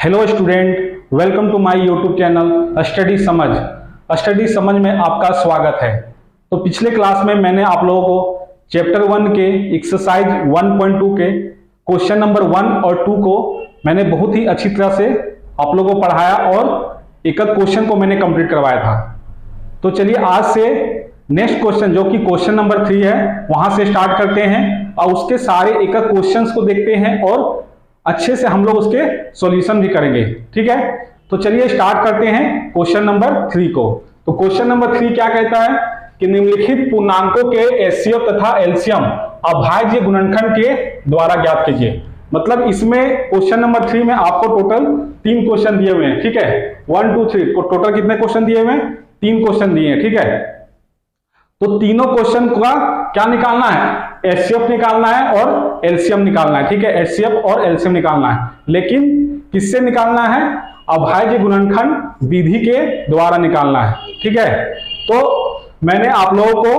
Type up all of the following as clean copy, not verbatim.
Hello student, welcome to my YouTube channel study समझ में आपका स्वागत है। तो पिछले क्लास में मैंने आप लोगों को चैप्टर 1 के एक्सरसाइज 1.2 के क्वेश्चन नंबर 1 और 2 को मैंने बहुत ही अच्छी तरह से आप लोगों को पढ़ाया और एक क्वेश्चन को मैंने कंप्लीट करवाया था। तो चलिए आज से नेक्स्ट क्वेश्चन जो कि क्वेश्चन नंबर 3 है वहां से स्टार्ट करते हैं और उसके सारे एक क्वेश्चंस को देखते हैं और अच्छे से हम लोग उसके सॉल्यूशन भी करेंगे। ठीक है, तो चलिए स्टार्ट करते हैं क्वेश्चन नंबर 3 को। तो क्वेश्चन नंबर 3 क्या कहता है कि निम्नलिखित पूर्णांकों के एचसीएफ तथा एलसीएम अभाज्य गुणनखंड के द्वारा ज्ञात कीजिए। मतलब इसमें क्वेश्चन नंबर 3 में आपको टोटल 3 क्वेश्चन दिए हुए हैं। ठीक है, 1 2 3 को टोटल कितने क्वेश्चन दिए हुए हैं? 3 क्वेश्चन दिए हैं। ठीक है, तो तीनों क्वेश्चन का क्या निकालना है? एचसीएफ निकालना है और एलसीएम निकालना है। ठीक है, एचसीएफ और एलसीएम निकालना है, लेकिन किससे निकालना है? अभाज्य गुणनखंड विधि के द्वारा निकालना है। ठीक है, तो मैंने आप लोगों को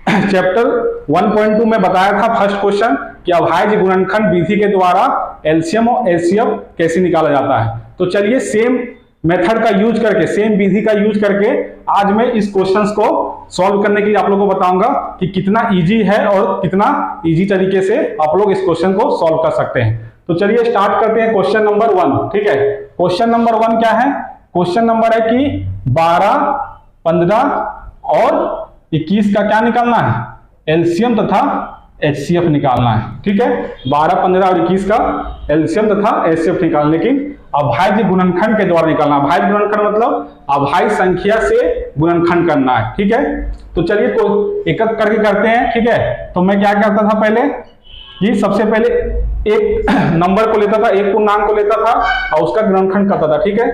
चैप्टर 1.2 में बताया था फर्स्ट क्वेश्चन कि अभाज्य गुणनखंड विधि के द्वारा एलसीएम और एचसीएफ कैसे निकाला जाता है। तो चलिए सेम मेथड का यूज करके, सेम विधि का यूज करके आज मैं इस क्वेश्चंस को सॉल्व करने के लिए आप लोगों को बताऊंगा कि कितना इजी है और कितना इजी तरीके से आप लोग इस क्वेश्चन को सॉल्व कर सकते हैं। तो चलिए स्टार्ट करते हैं क्वेश्चन नंबर 1। ठीक है, क्वेश्चन नंबर 1 क्या है? क्वेश्चन नंबर है कि 12, 15 और 21 का क्या निकालना है? एलसीएम तथा एचसीएफ निकालना है। ठीक है, 12, 15 और 21 का एलसीएम तथा एचसीएफ निकालना, लेकिन अभाज्य गुणनखंड के द्वारा निकालना। अभाज्य गुणनखंड मतलब अभाज्य संख्या से गुणनखंड करना है। ठीक है, तो चलिए एक एक करके करते हैं। ठीक है, तो मैं क्या करता था पहले कि सबसे पहले एक नंबर को लेता था, एक पूर्णांक को लेता था और उसका गुणनखंड करता था। ठीक है,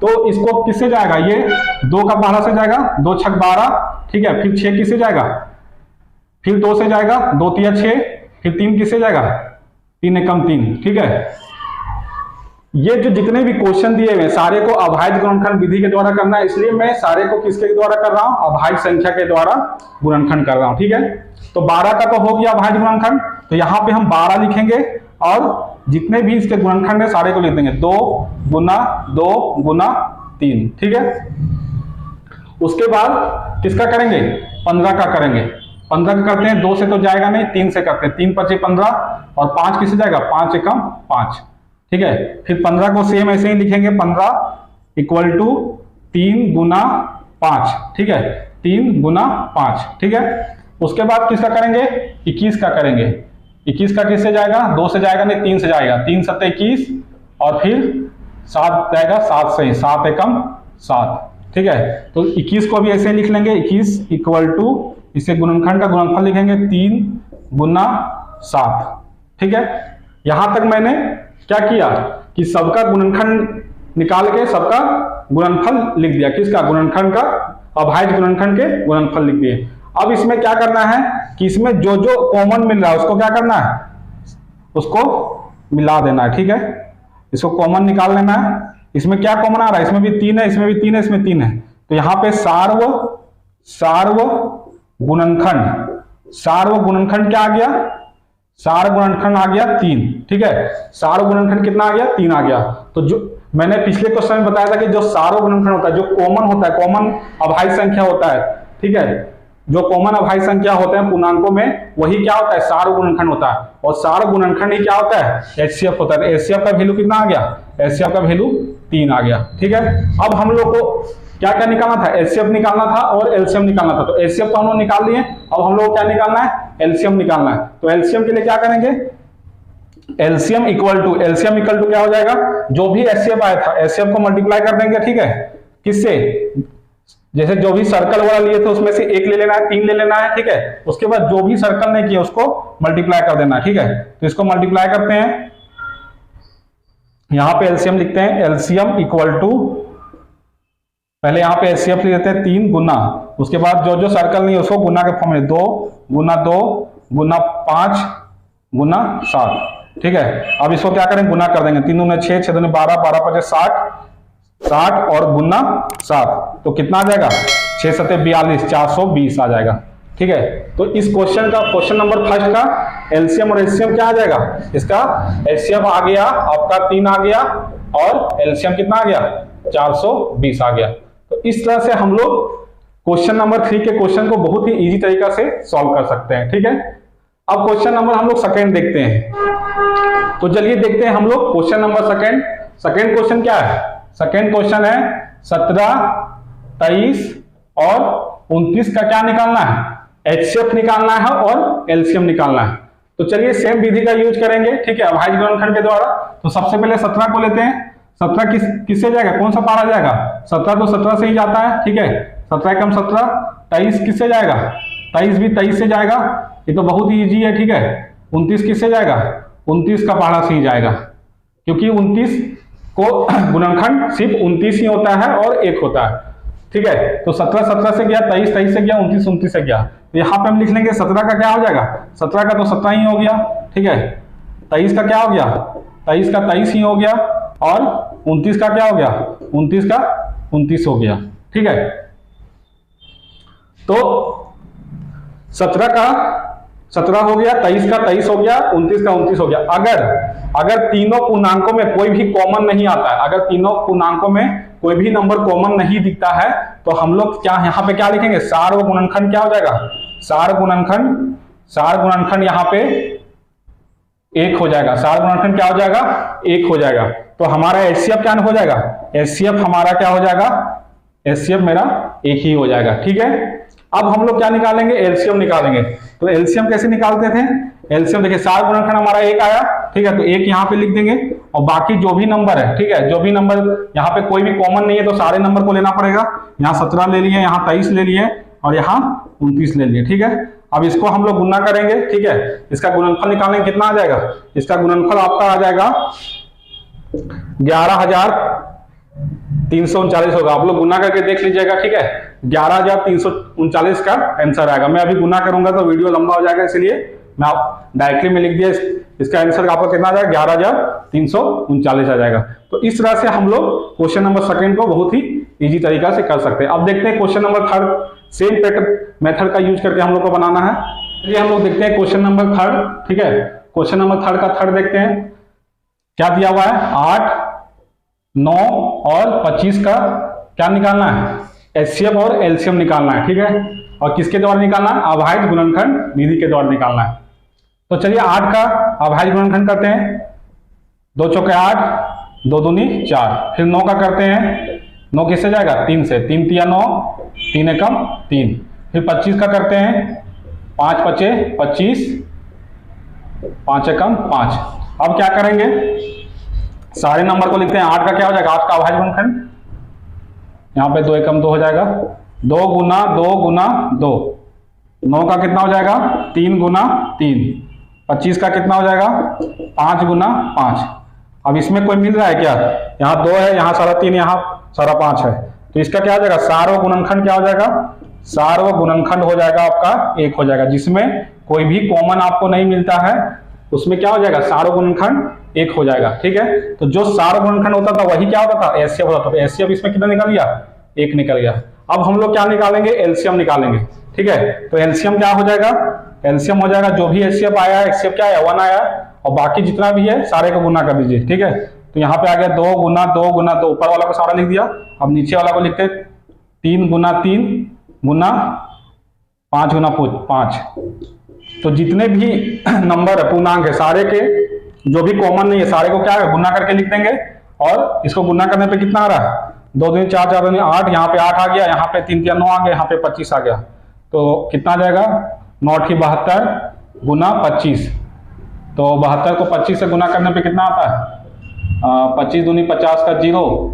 तो इसको किससे जाएगा? ये 2 का 12 से जाएगा, 2 छक 12। ठीक है, फिर 6 किससे जाएगा? फिर 2 से जाएगा, 2 तिया 6, फिर 3 किससे जाएगा? 3 एकम 3। ठीक है, ये जो जितने भी क्वेश्चन दिए हुए सारे को अभाज्य गुणनखंड विधि के द्वारा करना है, इसलिए मैं सारे को किसके द्वारा कर रहा हूं? अभाज्य संख्या के द्वारा गुणनखंड कर रहा हूं। ठीक है, तो 12 का तो हो गया अभाज्य गुणनखंड, तो यहां पे हम 12 लिखेंगे और जितने भी इसके गुणनखंड है सारे को लिख देंगे। 2 गुना 2 गुना 3। ठीक है, उसके बाद किसका करेंगे? 15 का करेंगे। 15 का करते हैं, 2 से तो जाएगा नहीं, 3 से करते हैं। 3 × 5 = 15 और 5 किससे जाएगा? 5 एकम 5। ठीक है, फिर 15 को सेम ऐसे ही लिखेंगे, 15 = 3 गुना 5। ठीक है, 3 गुना 5। ठीक है, उसके बाद किसका करेंगे? 21 का करेंगे। 21 का किससे जाएगा? 2 से जाएगा नहीं, 3 से जाएगा। 3 × 7 = 21 और फिर 7 जाएगा, 7 से 7 एकम 7। ठीक है, तो 21 को भी ऐसे ही लिख लेंगे। 21 = इसे गुणनखंड का गुणनफल लिखेंगे 3 गुना 7। ठीक है, यहां तक मैंने क्या किया कि सबका गुणनखंड निकाल के सबका गुणनफल लिख दिया। किसका? गुणनखंड का, अभाज्य गुणनखंड के गुणनफल लिख दिए। अब इसमें क्या करना है कि इसमें जो जो कॉमन मिल रहा है उसको क्या करना है? उसको मिला देना है। ठीक है, इसको कॉमन निकाल लेना है। इसमें क्या कॉमन आ रहा है? इसमें भी 3 है, इसमें भी 3 है, इसमें 3 है, तो यहाँ पे सार्व गुणनखंड क्या आ गया? सार्व गुणनखंड आ गया 3। ठीक है, सार्व गुणनखंड कितना आ गया? 3 आ गया। तो जो मैंने पिछले क्वेश्चन में बताया था कि जो सार्व गुणनखंड होता है, जो कॉमन होता है, कॉमन अभाज्य संख्या होता है। ठीक है, जो कॉमन अभाज्य संख्या होते हैं पूर्णांकों में, वही क्या होता है? सार्व गुणनखंड होता है। और सार्व गुणनखंड ही क्या होता है? एचसीएफ होता है। एचसीएफ का वैल्यू कितना आ गया? एचसीएफ का वैल्यू 3 आ गया। ठीक है, अब हम लोग को क्या क्या निकालना था? एचसीएफ निकालना था और एलसीएम निकालना था। तो एचसीएफ तो हम लोग निकाल लिए, अब हम लोग को क्या निकालना है? एलसीएम निकालना है। तो एलसीएम के लिए क्या करेंगे? एलसीएम इक्वल टू क्या हो जाएगा? जो भी एचसीएफ आया था एचसीएफ को मल्टीप्लाई कर देंगे। ठीक है, किससे? जैसे जो भी सर्कल वाला लिए थे उसमें से 1 ले लेना है, 3 ले लेना है। ठीक है, उसके बाद जो भी सर्कल नहीं किया उसको मल्टीप्लाई कर देना है। ठीक है, तो इसको मल्टीप्लाई करते हैं। यहां पे एलसीएम लिखते हैं, एलसीएम इक्वल टू, पहले यहाँ पे एचसीएफ लिख देते हैं 3 गुना, उसके बाद जो जो सर्कल नहीं है उसको गुना के फॉर्म में 2 गुना 2 गुना 5 गुना 7। ठीक है, अब इसको क्या करें? गुना कर देंगे। 3 दूनी 6, 6 दूनी 12, 12 × 5 = 60, 60 और गुना 7, तो कितना आ जाएगा? 6 × 7 = 42, 420 आ जाएगा। ठीक है, तो इस क्वेश्चन का, क्वेश्चन नंबर फर्स्ट का एलसीएम और एचसीएम क्या आ जाएगा? इसका एचसीएफ आ गया आपका 3 आ गया और एलसीएम कितना आ गया 420 आ गया। तो इस तरह से हम लोग क्वेश्चन नंबर 3 के क्वेश्चन को बहुत ही इजी तरीका से सॉल्व कर सकते हैं। ठीक है, अब क्वेश्चन नंबर हम लोग सेकंड देखते हैं। तो चलिए देखते हैं हम लोग question number second. Second question क्या है? सेकंड क्वेश्चन है 17, 23 और 29 का क्या निकालना है? एचसीएफ निकालना है और एलसीएम निकालना है। तो चलिए सेम विधि का यूज करेंगे। ठीक है, अभाज्य गुणनखंड के द्वारा। तो सबसे पहले 17 को लेते हैं। 17 किससे जाएगा? कौन सा पारा जाएगा? 17 तो 17 से ही जाता है। ठीक है, 17 कम 17। 23 किससे जाएगा? 23 भी 23 से जाएगा। ये तो बहुत ही इजी है। ठीक है, 29 किससे जाएगा? 29 का पहाड़ा से ही जाएगा, क्योंकि 29 को गुणनखंड सिर्फ 29 ही होता है और 1 होता है। ठीक है, तो 17 17 से गया, 23 23 से गया, 29 29 से गया। तो यहाँ पे हम लिख लेंगे 17 का क्या हो जाएगा? 17 का तो 17 ही हो गया। ठीक है, 23 का क्या हो गया? 23 का 23 ही हो गया। और 29 का क्या हो गया? 29 का 29 हो गया। ठीक है, तो 17 का 17 हो गया, 23 का 23 हो गया, 29 का 29 हो गया। अगर तीनों पूर्णांकों में कोई भी कॉमन नहीं आता है, अगर तीनों पूर्णांकों में कोई भी नंबर कॉमन नहीं दिखता है, तो हम लोग क्या यहाँ पे क्या लिखेंगे? सार व गुणनखंड क्या हो जाएगा? सार गुणनखंड यहाँ पे 1 हो जाएगा। सार गुणनखंड क्या हो जाएगा? 1 हो जाएगा। तो हमारा एचसीएफ क्या हो जाएगा? एचसीएफ हमारा क्या हो जाएगा? एचसीएफ मेरा 1 ही हो जाएगा। ठीक है, अब हम लोग क्या निकालेंगे? एलसीएम निकालेंगे। तो एलसीएम कैसे निकालते थे? एलसीएम देखिए, सार गुणनखंड हमारा 1 आया। ठीक है, तो 1 यहाँ पे लिख देंगे और बाकी जो भी नंबर है, ठीक है, जो भी नंबर यहाँ पे कोई भी कॉमन नहीं है तो सारे नंबर को लेना पड़ेगा। यहाँ 17 ले लिए, यहाँ 23 ले लिए और यहाँ 29 ले लिए। ठीक है, अब इसको हम लोग गुना करेंगे। ठीक है, इसका गुणनफल निकालने कितना आ जाएगा? इसका गुणनफल आपका आ जाएगा 11,339 होगा। आप लोग गुना करके देख लीजिएगा। ठीक है, 11,339 का आंसर आएगा। मैं अभी गुना करूंगा तो वीडियो लंबा हो जाएगा, इसलिए मैं आप डायरेक्टली में लिख दिया। इसका आंसर आपका कितना आ जाएगा? 11,339 आ जाएगा। तो इस तरह से हम लोग क्वेश्चन नंबर सेकंड को बहुत ही इजी तरीका से कर सकते हैं। अब देखते हैं question number third. Same pattern method का यूज करके हम लोग को बनाना है। चलिए हम लोग देखते हैं क्वेश्चन नंबर थर्ड। ठीक है, क्वेश्चन नंबर थर्ड का थर्ड देखते हैं क्या दिया हुआ है। 8, 9 और 25 का क्या निकालना है? एचसीएफ और एलसीएम निकालना है। ठीक है, और किसके द्वारा निकालना है? अभाज्य गुणनखंड विधि के द्वारा निकालना है। तो चलिए 8 का अभाज्य गुणनखंड करते हैं। 2 चौके 8, 2 दूनी 4। फिर 9 का करते हैं। 9 किससे जाएगा? 3 से। 3 तिया 9, 3 एकम 3। फिर 25 का करते हैं। 5 पचे 25, 5 एकम 5। अब क्या करेंगे? सारे नंबर को लिखते हैं। 8 का क्या हो जाएगा? 8 का अभाज्य गुणनखंड, यहाँ पे 2 एकम 2 हो जाएगा। 2 गुना 2 गुना 2। 9 का कितना हो जाएगा? 3 गुना 3। 25 का कितना हो जाएगा? 5 गुना 5। अब इसमें कोई मिल रहा है क्या? यहाँ 2 है, यहाँ सारा 3, यहाँ सारा 5 है। तो इसका क्या हो जाएगा? सार व गुणनखंड क्या हो जाएगा? सार व गुणनखंड हो जाएगा आपका 1 हो जाएगा। जिसमें कोई भी कॉमन आपको नहीं मिलता है उसमें क्या हो जाएगा? सार व गुणनखंड 1 हो जाएगा। ठीक है, तो जो सार गुणनखंड होता था वही क्या होता था? एचसीएफ होता था। एचसीएफ इसमें कितना निकल गया? 1 निकल गया। अब हम लोग क्या निकालेंगे? एलसीएम निकालेंगे। ठीक है, तो एलसीएम क्या हो जाएगा? एलसीएम हो जाएगा जो भी एचसीएफ आया है, एचसीएफ क्या है? 1 आया, और बाकी जितना भी है सारे को गुना कर दीजिए। ठीक है, तो यहाँ पे आ गया 2 गुना 2 गुना 2। ऊपर वाला को सारा लिख दिया। अब नीचे वाला को लिखते 3 गुना 3 गुना 5 गुना 5। तो जितने भी नंबर है पूर्णांक है सारे के, जो भी कॉमन नहीं है सारे को क्या है? गुना करके लिख देंगे। और इसको गुना करने पे कितना आ रहा है? 2 दूनी 4, 4 दूनी 8। यहाँ पे 8 आ गया, यहाँ पे 3 तिया 9 आ गया, यहाँ पे 25 आ गया। तो कितना आ जाएगा? 9 × 72 गुना 25। तो 72 को 25 से गुना करने पे कितना आता है? 25 दूनी 50 का 0,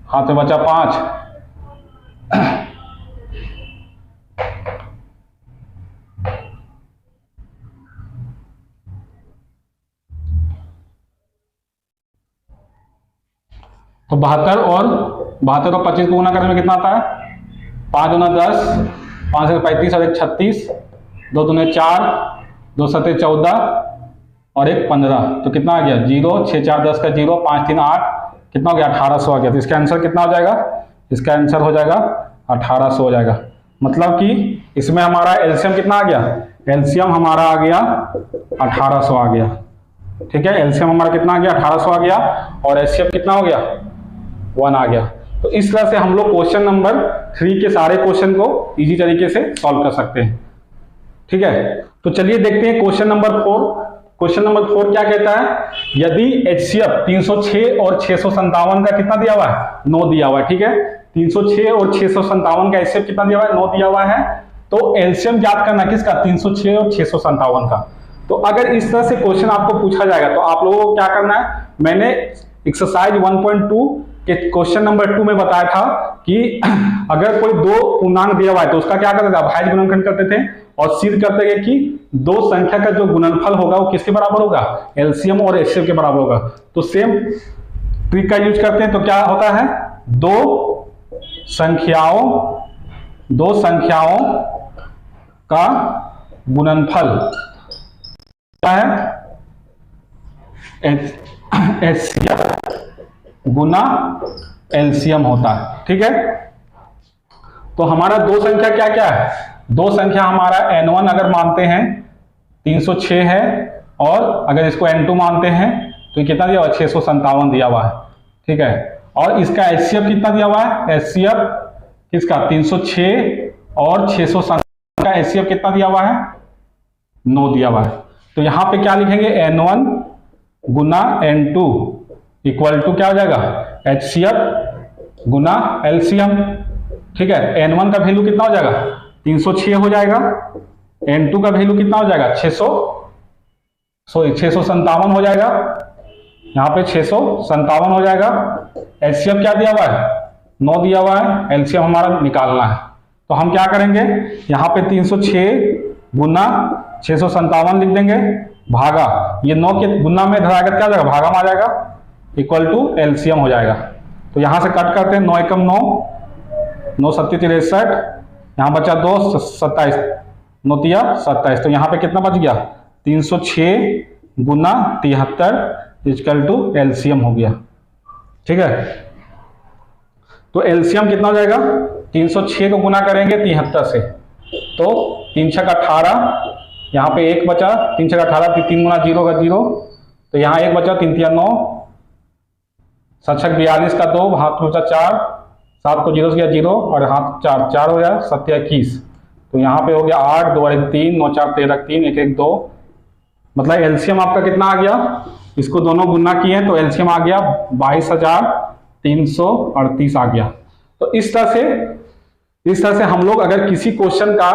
हाथ में बचा 5। तो 72 और 25 को गुना करने में कितना आता है? 5 दूना 10, 5 से 35 और 1 36, 2 दूने 4, 2 सते 14 और 1 15। तो कितना आ गया? 0, 6 4 10 का 0, 5 3 8, कितना हो गया? 1800 आ गया। तो इसका आंसर कितना हो जाएगा? इसका आंसर हो जाएगा 1800 हो जाएगा। मतलब कि इसमें हमारा एलसीएम कितना आ गया? एलसीएम हमारा आ गया 1800 आ गया। ठीक है, एलसीएम हमारा कितना आ गया 1800 आ गया, और एचसीएफ कितना हो गया 1 आ गया। तो इस तरह से हम लोग क्वेश्चन नंबर 3 के सारे क्वेश्चन को इजी तरीके से सॉल्व कर सकते हैं। ठीक है, तो चलिए देखते हैं क्वेश्चन नंबर 4। क्वेश्चन नंबर 4 क्या कहता है, यदि एचसीएफ 306 और 657 का कितना दिया हुआ है 9 दिया हुआ है। ठीक है, 306 और 657 का एचसीएफ कितना दिया हुआ है 9 दिया हुआ है। तो एलसीएम ज्ञात करना किसका 306 और 657 का। तो अगर इस तरह से क्वेश्चन आपको पूछा जाएगा तो आप लोगों को क्या करना है, मैंने एक्सरसाइज 1.2 के क्वेश्चन नंबर 2 में बताया था कि अगर कोई दो पूर्णांक दिया हुआ है तो उसका क्या करते थे, अभाज्य गुणनखंड करते थे और सिद्ध करते थे कि दो संख्या का जो गुणनफल होगा वो किसके बराबर होगा, एलसीएम और एचसीएफ के बराबर होगा। तो सेम ट्रिक का यूज करते हैं। तो क्या होता है, दो संख्याओं का गुणनफल क्या है, एचसीएफ गुना एलसीएम होता है। ठीक है, तो हमारा दो संख्या क्या क्या है, दो संख्या हमारा n1 अगर मानते हैं 306 है, और अगर इसको n2 मानते हैं तो ये कितना दिया हुआ है 657 दिया हुआ है। ठीक है, और इसका एचसीएफ कितना दिया हुआ है, एचसीएफ किसका 306 और 657 का एचसीएफ कितना दिया हुआ है 9 दिया हुआ है। तो यहां पे क्या लिखेंगे, n1 Guna n2 equal to क्या हो जाएगा, एचसीएफ गुना एलसीएम। ठीक है, n1 का वैल्यू कितना हो जाएगा 306 हो जाएगा, n2 का वैल्यू कितना हो जाएगा 657 हो जाएगा, यहाँ पे 657 हो जाएगा। एचसीएफ क्या दिया हुआ है 9 दिया हुआ है, एलसीएम हमारा निकालना है। तो हम क्या करेंगे, यहाँ पे 306 गुना 657 लिख देंगे, भागा ये 9 के गुना में धराकर क्या जाएगा, भागा में आ जाएगा, इक्वल टू एलसीएम हो जाएगा। तो यहां से कट करते हैं, 9 एकम 9, 9 सत्ती 63, यहाँ बचा 2 27, 9 तिया 27। तो यहाँ पे कितना बच गया 306 गुना 73 इक्वल टू एलसीएम हो गया। ठीक है, तो एलसीएम कितना हो जाएगा, 306 को गुना करेंगे 73 से तो 3 छक 18, यहाँ पे 1 बचा, 3 छक 18, 3 गुना 0 का 0, तो यहाँ 1 बचा, 3 तिया 9, 7 छक 42 का 2, हाथ में बचा 4, 7 को 0 से गया 0 और हाथ 4, 4 हो गया 7 21, तो यहाँ पे हो गया 8, 2 3, 9 4 13 3, 1 1 2, मतलब एलसीएम आपका कितना आ गया, इसको दोनों गुना किए तो एलसीएम आ गया 22,338 आ गया। तो इस तरह से हम लोग अगर किसी क्वेश्चन का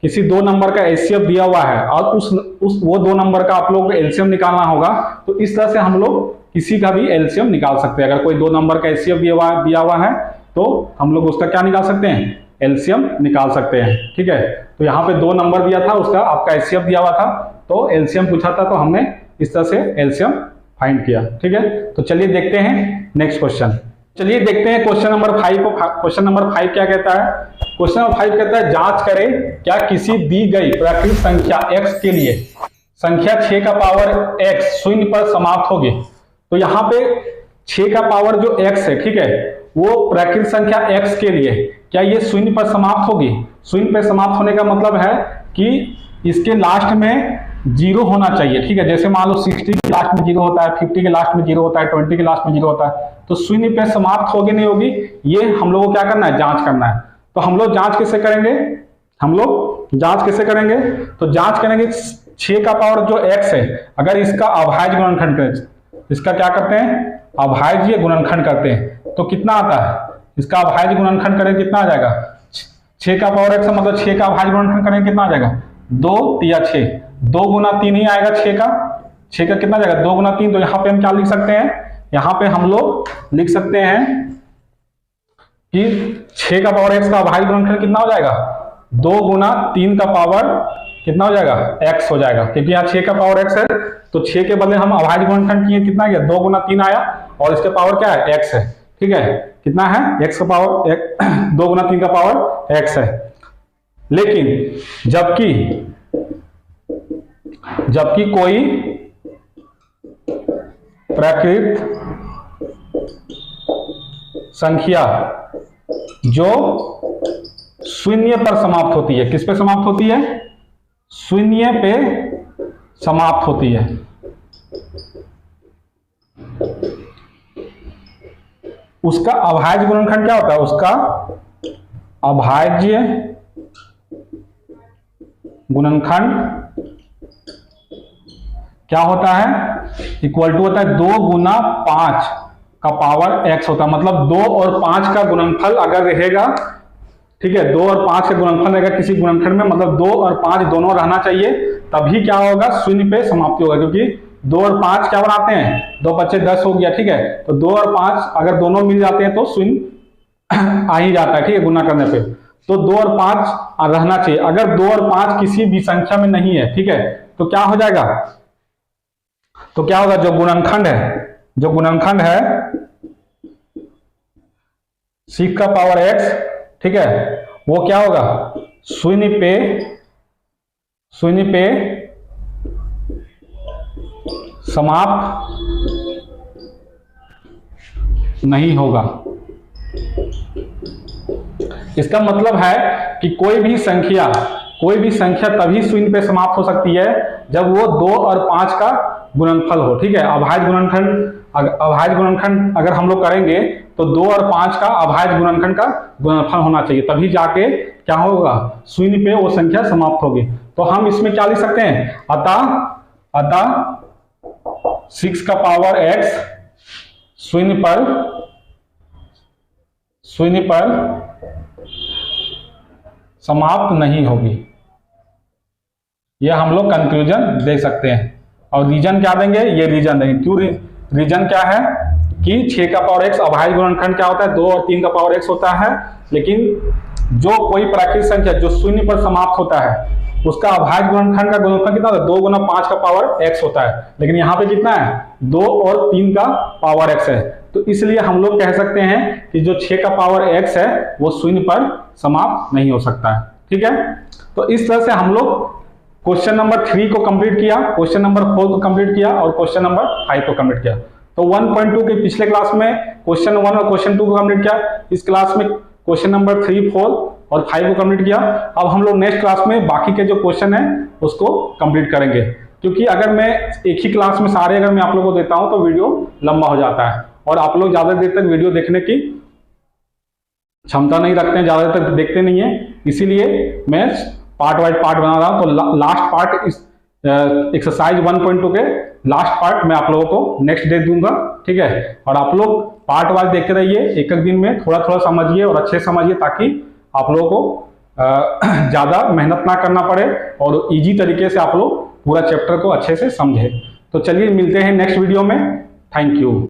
किसी दो नंबर का एचसीएफ दिया हुआ है और वो दो नंबर का आप लोगों को एलसीएम निकालना होगा, तो इस तरह से हम लोग किसी का भी एलसीएम निकाल सकते हैं। अगर कोई दो नंबर का एचसीएफ दिया हुआ है तो हम लोग उसका क्या निकाल सकते हैं, एलसीएम निकाल सकते हैं। ठीक है, तो यहाँ पे 2 नंबर दिया था, उसका आपका एचसीएफ दिया हुआ था, तो एलसीएम पूछा था, तो हमने इस तरह से एलसीएम फाइंड किया। ठीक है, तो चलिए देखते हैं नेक्स्ट क्वेश्चन। चलिए देखते हैं क्वेश्चन नंबर 5 को। क्वेश्चन नंबर 5 क्या कहता है, क्वेश्चन नंबर 5 कहता है जांच करें क्या किसी दी गई प्राकृतिक संख्या x के लिए संख्या 6 का पावर x शून्य पर समाप्त होगी। तो यहाँ पे 6 का पावर जो x है, ठीक है, वो प्राकृतिक संख्या x के लिए क्या ये शून्य पर समाप्त होगी। शून्य पर समाप्त होने का मतलब है कि इसके लास्ट में 0 होना चाहिए। ठीक है, जैसे मान लो 60 के लास्ट में 0 होता है, 50 के लास्ट में 0 होता है, 20 के लास्ट में 0 होता है, तो शून्य पे समाप्त होगी नहीं होगी, ये हम लोगों को क्या करना है, जांच करना है। तो हम लोग जांच कैसे करेंगे, तो जांच करेंगे 6 का पावर जो x है, अगर इसका अभाज्य गुणनखंड करें, इसका क्या करते हैं, अभाज्य गुणनखंड करते हैं, तो कितना आता है, इसका अभाज्य गुणनखंड करें कितना आ जाएगा, 6 का पावर x मतलब 6 का अभाज्य गुणनखंड करें कितना आ जाएगा, 2 तिया 6, 2 गुना 3 ही आएगा 6 का कितना आ जाएगा 2 गुना 3। तो यहाँ पे हम क्या लिख सकते हैं, यहाँ पे हम लोग लिख सकते हैं कि 6 का पावर x का अभाज्य गुणनखंड कितना हो जाएगा, 2 गुना 3 का पावर कितना हो जाएगा, x हो जाएगा, क्योंकि यहाँ 6 का पावर x है, तो 6 के बदले हम अभाज्य गुणनखंड किए, कितना गया 2 गुना 3 आया, और इसके पावर क्या है, x है। ठीक है, कितना है, x का पावर 2 गुना 3 का पावर x है। लेकिन जबकि कोई प्राकृत संख्या जो शून्य पर समाप्त होती है, किस पे समाप्त होती है, शून्य पे समाप्त होती है। उसका अभाज्य गुणनखंड क्या होता है? उसका अभाज्य गुणनखंड क्या होता है? इक्वल टू होता है 2 गुना 5 का पावर x होता है। मतलब 2 और 5 का गुणनफल अगर रहेगा, ठीक है, 2 और 5 का गुणनफल रहेगा किसी गुणनखंड में, मतलब 2 और 5 दोनों रहना चाहिए, तभी क्या होगा? शून्य पे समाप्ति होगा। क्योंकि 2 और 5 क्या बनाते हैं? 2 5 10 हो गया, ठीक है। तो 2 और 5 अगर दोनों मिल जाते हैं तो शून्य आ ही जाता है, ठीक है, गुना करने पे। तो 2 और 5 रहना चाहिए। अगर 2 और 5 किसी भी संख्या में नहीं है, ठीक है, तो क्या हो जाएगा? तो क्या होगा? जो गुणनखंड है 6 का पावर x, ठीक है, वो क्या होगा? शून्य पे समाप्त नहीं होगा। इसका मतलब है कि कोई भी संख्या तभी शून्य पे समाप्त हो सकती है जब वो 2 और 5 का गुणनफल हो, ठीक है। अभाज्य गुणनखंड अगर हम लोग करेंगे तो 2 और 5 का अभाज्य गुणनखंड का गुणनफल होना चाहिए, तभी जाके क्या होगा? शून्य पे वो संख्या समाप्त होगी। तो हम इसमें क्या लिख सकते हैं? अतः 6 का पावर x शून्य पर समाप्त नहीं होगी। यह हम लोग कंक्लूजन दे सकते हैं। और रीजन क्या देंगे? ये रीजन देंगे। क्यों? रीजन क्या है कि 6 का पावर x अभाज्य गुणनखंड क्या होता है? 2 और 3 का पावर x होता है। लेकिन जो कोई प्राकृतिक संख्या जो शून्य पर समाप्त होता है उसका अभाज्य गुणनखंड का गुणनफल कितना होता है? 2 गुना 5 का पावर x होता है। लेकिन यहाँ पे कितना है? 2 और 3 का पावर x है। तो इसलिए हम लोग कह सकते हैं कि जो 6 का पावर x है वो शून्य पर समाप्त नहीं हो सकता है, ठीक है। तो इस तरह से हम लोग क्वेश्चन नंबर 3 को कंप्लीट किया, क्वेश्चन नंबर 4 को कंप्लीट किया और क्वेश्चन नंबर 5 को कंप्लीट किया। तो 1.2 के पिछले क्लास में क्वेश्चन 1 और क्वेश्चन 2 को कंप्लीट किया। इस क्लास में क्वेश्चन नंबर 3, 4 और 5 को कंप्लीट किया। अब हम लोग नेक्स्ट क्लास में बाकी के जो क्वेश्चन है उसको कंप्लीट करेंगे, क्योंकि अगर मैं एक ही क्लास में सारे अगर मैं आप लोगों को देता हूं तो वीडियो लंबा हो जाता है और आप लोग ज्यादा देर तक वीडियो देखने की क्षमता नहीं रखते हैं, ज्यादा देर तक देखते नहीं है। इसीलिए मैं पार्ट वाइज पार्ट बना रहा हूं। तो लास्ट पार्ट इस एक्सरसाइज 1.2 के लास्ट पार्ट मैं आप लोगों को नेक्स्ट डे दूंगा, ठीक है। और आप लोग पार्ट वाइज देखते रहिए, एक एक दिन में थोड़ा थोड़ा समझिए और अच्छे समझिए, ताकि आप लोगों को ज्यादा मेहनत ना करना पड़े और इजी तरीके से आप लोग पूरा चैप्टर को अच्छे से समझे। तो चलिए मिलते हैं नेक्स्ट वीडियो में। Thank you.